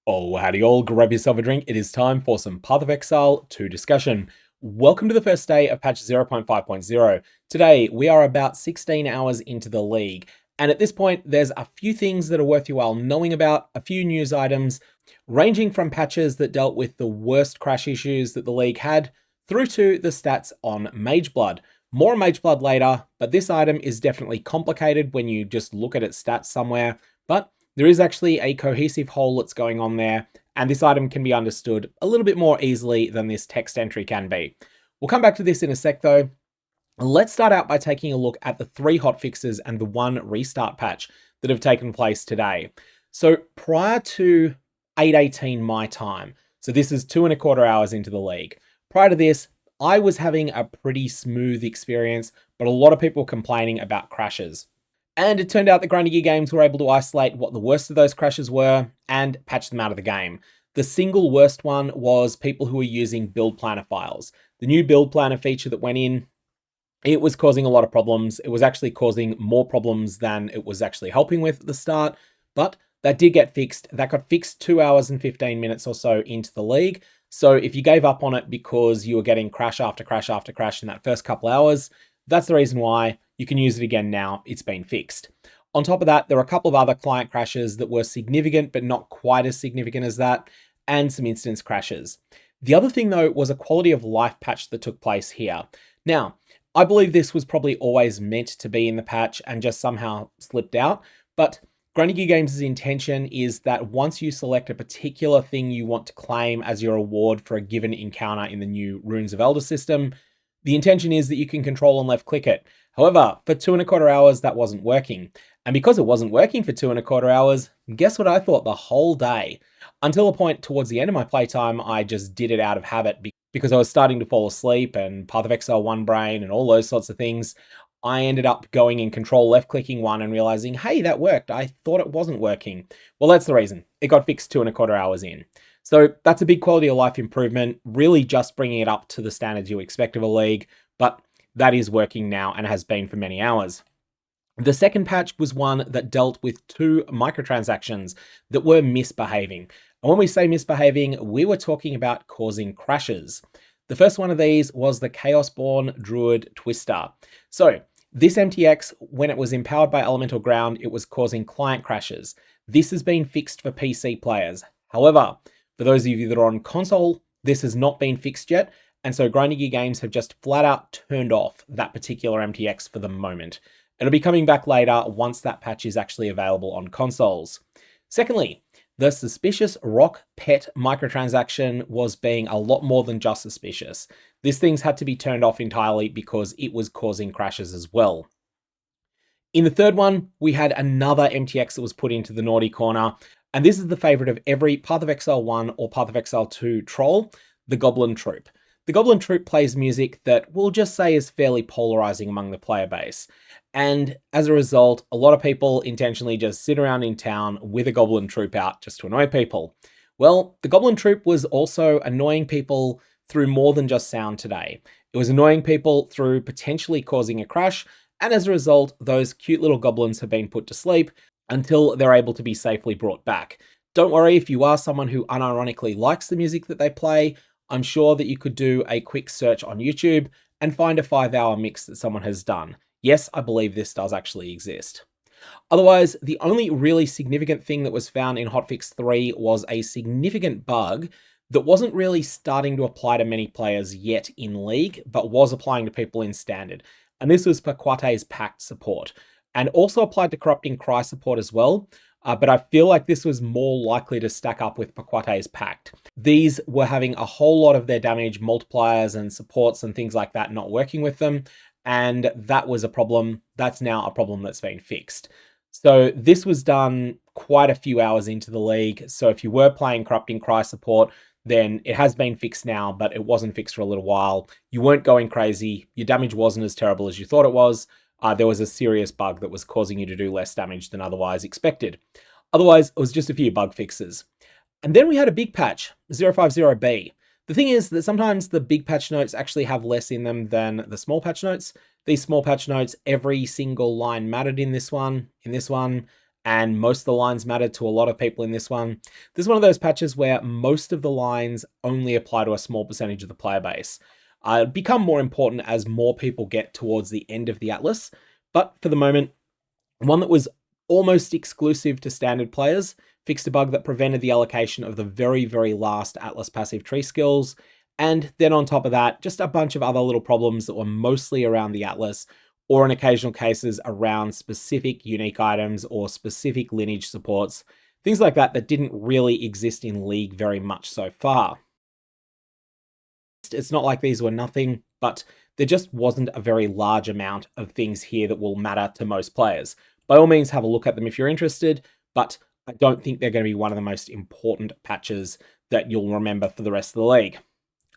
Oh, howdy all, grab yourself a drink. It is time for some Path of Exile 2 discussion. Welcome to the first day of patch 0.5.0. Today, we are about 16 hours into the league, and at this point, there's a few things that are worth your while knowing about, a few news items, ranging from patches that dealt with the worst crash issues that the league had, through to the stats on Mageblood. More on Mageblood later, but this item is definitely complicated when you just look at its stats somewhere, but there is actually a cohesive whole that's going on there, and this item can be understood a little bit more easily than this text entry can be. We'll come back to this in a sec though. Let's start out by taking a look at the 3 hotfixes and the 1 restart patch that have taken place today. So prior to 8:18 my time, so this is 2.25 hours into the league. Prior to this, I was having a pretty smooth experience, but a lot of people complaining about crashes. And it turned out that Grindy Games were able to isolate what the worst of those crashes were and patch them out of the game. The single worst one was people who were using build planner files. The new build planner feature that went in, it was causing a lot of problems. It was actually causing more problems than it was actually helping with at the start, but that did get fixed. That got fixed 2 hours and 15 minutes or so into the league. So if you gave up on it because you were getting crash after crash after crash in that first couple hours, that's the reason why. You can use it again now. It's been fixed. On top of that, there are a couple of other client crashes that were significant, but not quite as significant as that, and some instance crashes. The other thing though was a quality of life patch that took place here. Now, I believe this was probably always meant to be in the patch and just somehow slipped out, but Grindy Games' intention is that once you select a particular thing you want to claim as your reward for a given encounter in the new Runes of Elder system, the intention is that you can control and left click it. However, for 2.25 hours, that wasn't working. And because it wasn't working for 2.25 hours, guess what I thought the whole day? Until a point towards the end of my playtime, I just did it out of habit because I was starting to fall asleep and Path of Exile 1 brain and all those sorts of things. I ended up going and control left clicking one and realizing, hey, that worked. I thought it wasn't working. Well, that's the reason. It got fixed 2.25 hours in. So that's a big quality of life improvement, really just bringing it up to the standards you expect of a league, but that is working now and has been for many hours. The second patch was one that dealt with 2 microtransactions that were misbehaving. And when we say misbehaving, we were talking about causing crashes. The first one of these was the Chaosborn Druid Twister. So this MTX, when it was empowered by Elemental Ground, it was causing client crashes. This has been fixed for PC players. However, for those of you that are on console, this has not been fixed yet, and so Grindy Games have just flat out turned off that particular MTX for the moment. It'll be coming back later once that patch is actually available on consoles. Secondly, the suspicious rock pet microtransaction was being a lot more than just suspicious. This thing's had to be turned off entirely because it was causing crashes as well. In the third one, we had another MTX that was put into the naughty corner, and this is the favorite of every Path of Exile 1 or Path of Exile 2 troll, the Goblin Troupe. The Goblin Troupe plays music that we'll just say is fairly polarizing among the player base. And as a result, a lot of people intentionally just sit around in town with a Goblin Troupe out just to annoy people. Well, the Goblin Troupe was also annoying people through more than just sound today. It was annoying people through potentially causing a crash, and as a result, those cute little goblins have been put to sleep until they're able to be safely brought back. Don't worry if you are someone who unironically likes the music that they play. I'm sure that you could do a quick search on YouTube and find a 5-hour mix that someone has done. Yes, I believe this does actually exist. Otherwise, the only really significant thing that was found in Hotfix 3 was a significant bug that wasn't really starting to apply to many players yet in League, but was applying to people in Standard. And this was Paquate's Pact support, and also applied to Corrupting Cry support as well. But I feel like this was more likely to stack up with Paquate's Pact. These were having a whole lot of their damage multipliers and supports and things like that not working with them, and that was a problem. That's now a problem that's been fixed. So this was done quite a few hours into the league, so if you were playing Corrupting Cry support, then it has been fixed now, but it wasn't fixed for a little while. You weren't going crazy, your damage wasn't as terrible as you thought it was. There was a serious bug that was causing you to do less damage than otherwise expected. Otherwise, it was just a few bug fixes. And then we had a big patch, 050B. The thing is that sometimes the big patch notes actually have less in them than the small patch notes. These small patch notes, every single line mattered in this one, and most of the lines mattered to a lot of people in this one. This is one of those patches where most of the lines only apply to a small percentage of the player base. Become more important as more people get towards the end of the Atlas, but for the moment, one that was almost exclusive to standard players fixed a bug that prevented the allocation of the very, very last Atlas passive tree skills, and then on top of that, just a bunch of other little problems that were mostly around the Atlas, or in occasional cases around specific unique items or specific lineage supports, things like that that didn't really exist in League very much so far. It's not like these were nothing, but there just wasn't a very large amount of things here that will matter to most players. By all means, have a look at them if you're interested, but I don't think they're going to be one of the most important patches that you'll remember for the rest of the league.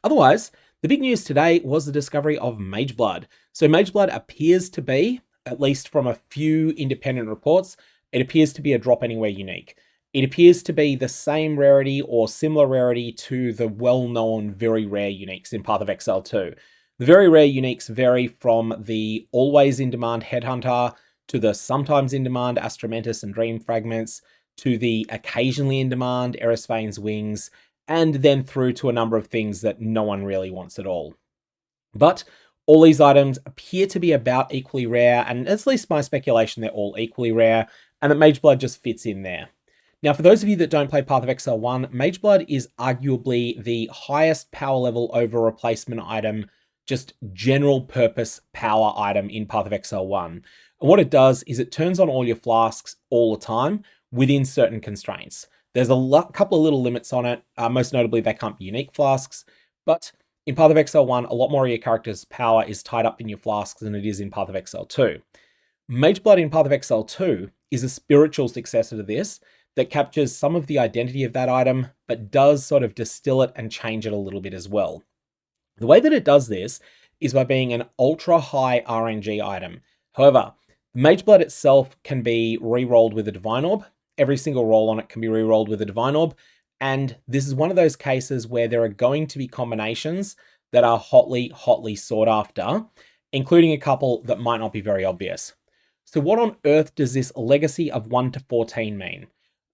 Otherwise, the big news today was the discovery of Mageblood. So Mageblood appears to be, at least from a few independent reports, it appears to be a drop anywhere unique. It appears to be the same rarity or similar rarity to the well-known very rare uniques in Path of Exile 2. The very rare uniques vary from the always in-demand Headhunter to the sometimes in-demand Astromentus and Dream Fragments to the occasionally in-demand Erisvane's Wings, and then through to a number of things that no one really wants at all. But all these items appear to be about equally rare, and at least my speculation, they're all equally rare, and that Mageblood just fits in there. Now, for those of you that don't play Path of Exile 1, Mageblood is arguably the highest power level over replacement item, just general purpose power item in Path of Exile 1. And what it does is it turns on all your flasks all the time within certain constraints. There's a couple of little limits on it. Most notably, they can't be unique flasks, but in Path of Exile 1, a lot more of your character's power is tied up in your flasks than it is in Path of Exile 2. Mageblood in Path of Exile 2 is a spiritual successor to this that captures some of the identity of that item, but does sort of distill it and change it a little bit as well. The way that it does this is by being an ultra high RNG item. However, Mageblood itself can be re-rolled with a Divine Orb. Every single roll on it can be re-rolled with a Divine Orb. And this is one of those cases where there are going to be combinations that are hotly, hotly sought after, including a couple that might not be very obvious. So what on earth does this legacy of 1 to 14 mean?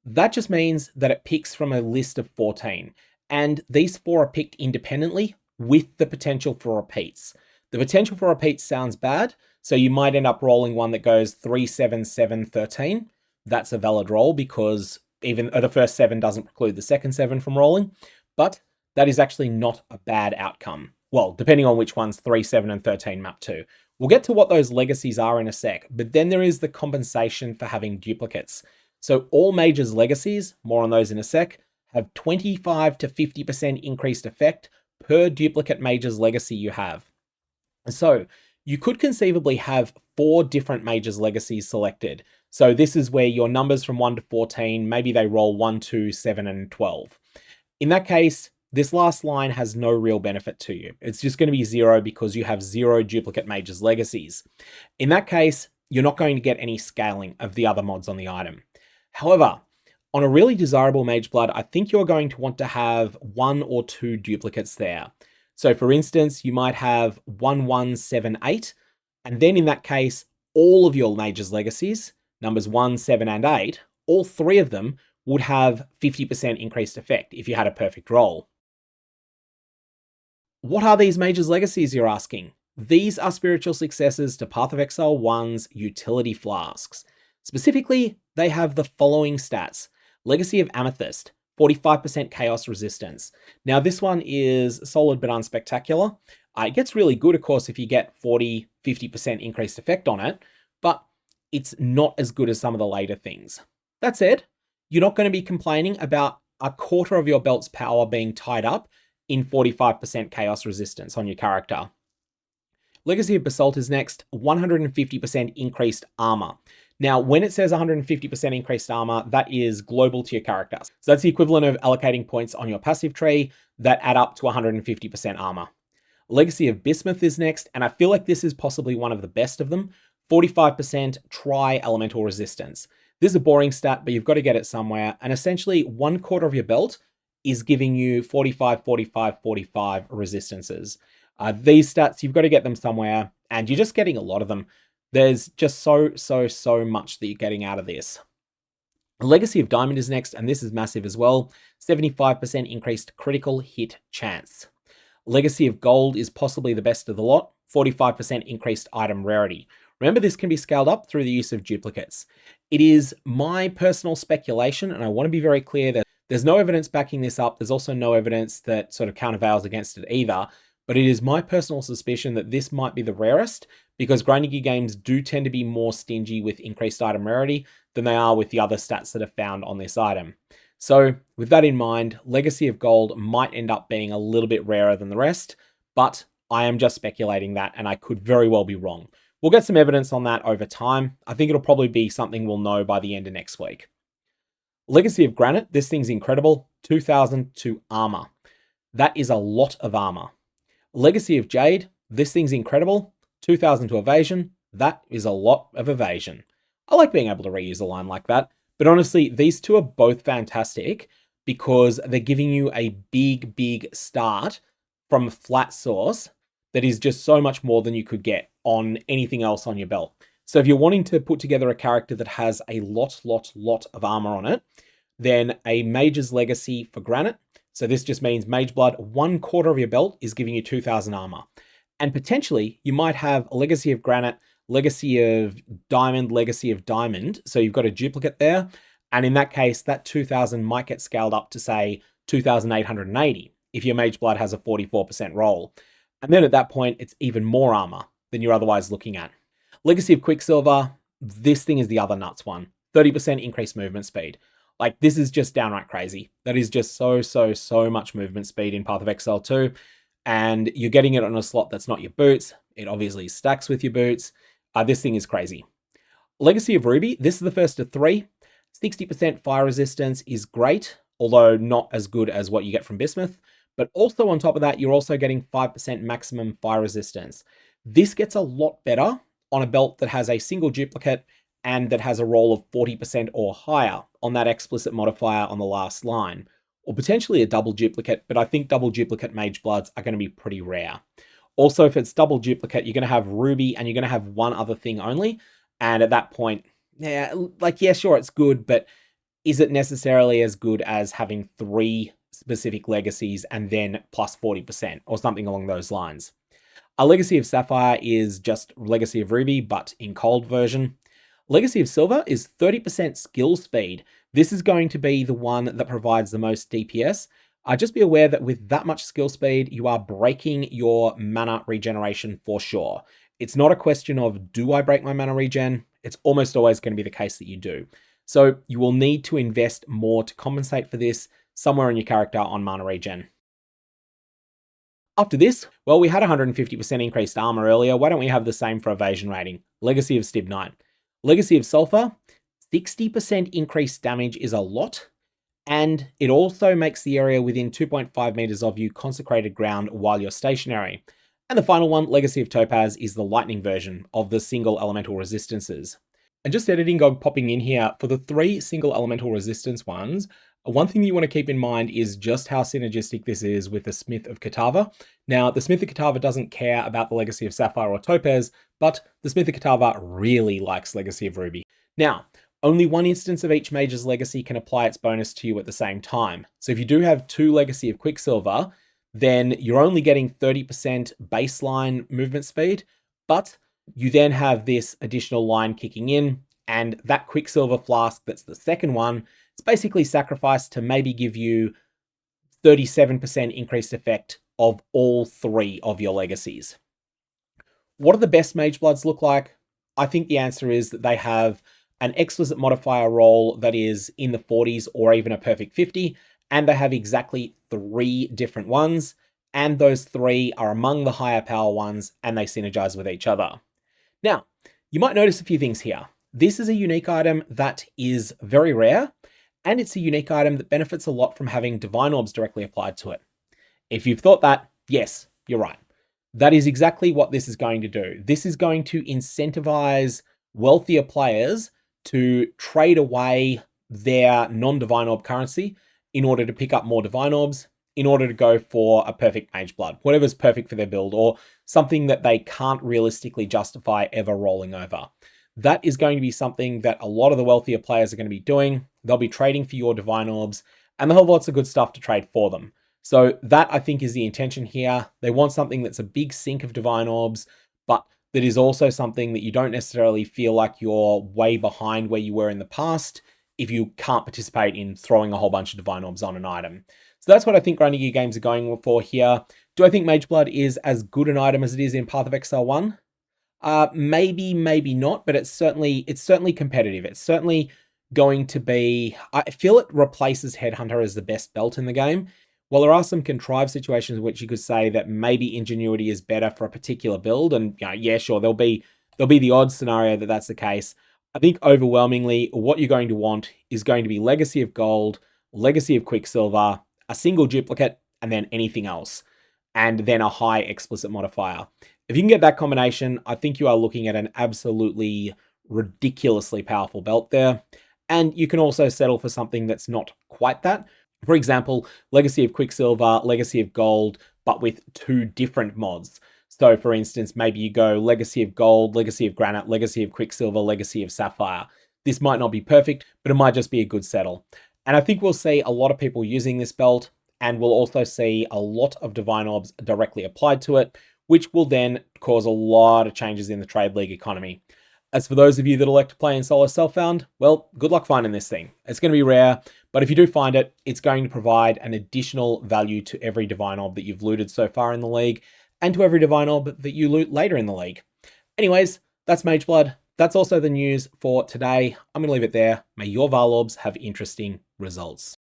That just means that it picks from a list of 14, and these 4 are picked independently with the potential for repeats. The potential for repeats sounds bad, so you might end up rolling one that goes 3, 7, 7, 13. That's a valid roll because even the first 7 doesn't preclude the second 7 from rolling, but that is actually not a bad outcome. Well, depending on which ones 3, 7, and 13 map to. We'll get to what those legacies are in a sec, but then there is the compensation for having duplicates. So all Mage's legacies, more on those in a sec, have 25 to 50% increased effect per duplicate Mage's legacy you have. So you could conceivably have 4 different Mage's legacies selected. So this is where your numbers from 1 to 14, maybe they roll 1, 2, 7, and 12. In that case, this last line has no real benefit to you. It's just going to be 0 because you have 0 duplicate Mage's legacies. In that case, you're not going to get any scaling of the other mods on the item. However, on a really desirable Mageblood, I think you're going to want to have 1 or 2 duplicates there. So for instance, you might have 1, 1, 7, 8, and then in that case, all of your Mage's legacies, numbers 1, 7, and 8, all 3 of them would have 50% increased effect if you had a perfect roll. What are these Mage's legacies, you're asking? These are spiritual successors to Path of Exile 1's utility flasks. Specifically, they have the following stats. Legacy of Amethyst, 45% chaos resistance. Now this one is solid but unspectacular. It gets really good, of course, if you get 40, 50% increased effect on it, but it's not as good as some of the later things. That said, you're not going to be complaining about a quarter of your belt's power being tied up in 45% chaos resistance on your character. Legacy of Basalt is next, 150% increased armor. Now, when it says 150% increased armor, that is global to your character. So that's the equivalent of allocating points on your passive tree that add up to 150% armor. Legacy of Bismuth is next, and I feel like this is possibly one of the best of them. 45% tri-elemental resistance. This is a boring stat, but you've got to get it somewhere. And essentially, 1/4 of your belt is giving you 45, 45, 45 resistances. These stats, you've got to get them somewhere, and you're just getting a lot of them. There's just so much that you're getting out of this. Legacy of Diamond is next, and this is massive as well. 75% increased critical hit chance. Legacy of Gold is possibly the best of the lot. 45% increased item rarity. Remember, this can be scaled up through the use of duplicates. It is my personal speculation, and I want to be very clear that there's no evidence backing this up. There's also no evidence that sort of countervails against it either. But it is my personal suspicion that this might be the rarest, because grinding gear games do tend to be more stingy with increased item rarity than they are with the other stats that are found on this item. So with that in mind, Legacy of Gold might end up being a little bit rarer than the rest, but I am just speculating that, and I could very well be wrong. We'll get some evidence on that over time. I think it'll probably be something we'll know by the end of next week. Legacy of Granite, this thing's incredible. 2,000 to armor. That is a lot of armor. Legacy of Jade, this thing's incredible. 2,000 to evasion. That is a lot of evasion. I like being able to reuse a line like that. But honestly, these two are both fantastic because they're giving you a big start from a flat source that is just so much more than you could get on anything else on your belt. So if you're wanting to put together a character that has a lot of armor on it, then a Mage's Legacy for Granite. So this just means Mageblood, 1/4 of your belt is giving you 2,000 armor. And potentially you might have a Legacy of Granite, Legacy of Diamond, Legacy of Diamond. So you've got a duplicate there. And in that case, that 2,000 might get scaled up to say 2,880 if your Mageblood has a 44% roll. And then at that point, it's even more armor than you're otherwise looking at. Legacy of Quicksilver, this thing is the other nuts one. 30% increased movement speed. Like, this is just downright crazy. That is just so much movement speed in Path of Exile 2. And you're getting it on a slot that's not your boots. It obviously stacks with your boots. This thing is crazy. Legacy of Ruby, this is the first of 3. 60% fire resistance is great, although not as good as what you get from Bismuth. But also on top of that, you're also getting 5% maximum fire resistance. This gets a lot better on a belt that has a single duplicate and that has a roll of 40% or higher on that explicit modifier on the last line, or potentially a double duplicate, but I think double duplicate Magebloods are going to be pretty rare. Also, if it's double duplicate, you're going to have Ruby and you're going to have one other thing only, and at that point, yeah, sure, it's good, but is it necessarily as good as having 3 specific legacies and then plus 40% or something along those lines? A Legacy of Sapphire is just Legacy of Ruby, but in cold version. Legacy of Silver is 30% skill speed. This is going to be the one that provides the most DPS. Just be aware that with that much skill speed, you are breaking your mana regeneration for sure. It's not a question of, do I break my mana regen? It's almost always going to be the case that you do. So you will need to invest more to compensate for this somewhere in your character on mana regen. After this, well, we had 150% increased armor earlier. Why don't we have the same for evasion rating? Legacy of Stibnite. Legacy of Sulfur, 60% increased damage is a lot, and it also makes the area within 2.5 meters of you consecrated ground while you're stationary. And the final one, Legacy of Topaz, is the lightning version of the single elemental resistances. And just editing GOG popping in here, for the 3 single elemental resistance ones, one thing you want to keep in mind is just how synergistic this is with the Smith of Kitava. Now, the Smith of Kitava doesn't care about the Legacy of Sapphire or Topaz, but the Smith of Kitava really likes Legacy of Ruby. Now, only one instance of each Mage's Legacy can apply its bonus to you at the same time. So if you do have 2 Legacy of Quicksilver, then you're only getting 30% baseline movement speed, but you then have this additional line kicking in, and that Quicksilver flask that's the second one, it's basically sacrificed to maybe give you 37% increased effect of all 3 of your legacies. What do the best Magebloods look like? I think the answer is that they have an explicit modifier roll that is in the 40s or even a perfect 50, and they have exactly 3 different ones, and those 3 are among the higher power ones, and they synergize with each other. Now, you might notice a few things here. This is a unique item that is very rare, and it's a unique item that benefits a lot from having Divine Orbs directly applied to it. If you've thought that, yes, you're right. That is exactly what this is going to do. This is going to incentivize wealthier players to trade away their non-Divine Orb currency in order to pick up more Divine Orbs, in order to go for a perfect Mageblood, whatever's perfect for their build, or something that they can't realistically justify ever rolling over. That is going to be something that a lot of the wealthier players are going to be doing. they'll be trading for your Divine Orbs, and they'll have lots of good stuff to trade for them. So that, I think, is the intention here. They want something that's a big sink of Divine Orbs, but that is also something that you don't necessarily feel like you're way behind where you were in the past if you can't participate in throwing a whole bunch of Divine Orbs on an item. So that's what I think Grinding Gear Games are going for here. Do I think Mageblood is as good an item as it is in Path of Exile 1? Maybe, maybe not, but it's certainly competitive. It's certainly going to be, I feel it replaces Headhunter as the best belt in the game. While there are some contrived situations in which you could say that maybe Ingenuity is better for a particular build, and yeah, sure, there'll be the odd scenario that that's the case. I think overwhelmingly what you're going to want is going to be Legacy of Gold, Legacy of Quicksilver, a single duplicate, and then anything else, and then a high explicit modifier. If you can get that combination, I think you are looking at an absolutely ridiculously powerful belt there. And you can also settle for something that's not quite that. For example, Legacy of Quicksilver, Legacy of Gold, but with 2 different mods. So for instance, maybe you go Legacy of Gold, Legacy of Granite, Legacy of Quicksilver, Legacy of Sapphire. This might not be perfect, but it might just be a good settle. And I think we'll see a lot of people using this belt, and we'll also see a lot of Divine Orbs directly applied to it, which will then cause a lot of changes in the Trade League economy. As for those of you that elect to play in solo self-found, well, good luck finding this thing. It's going to be rare, but if you do find it, it's going to provide an additional value to every Divine Orb that you've looted so far in the league, and to every Divine Orb that you loot later in the league. Anyways, that's Mageblood. That's also the news for today. I'm going to leave it there. May your Val Orbs have interesting results.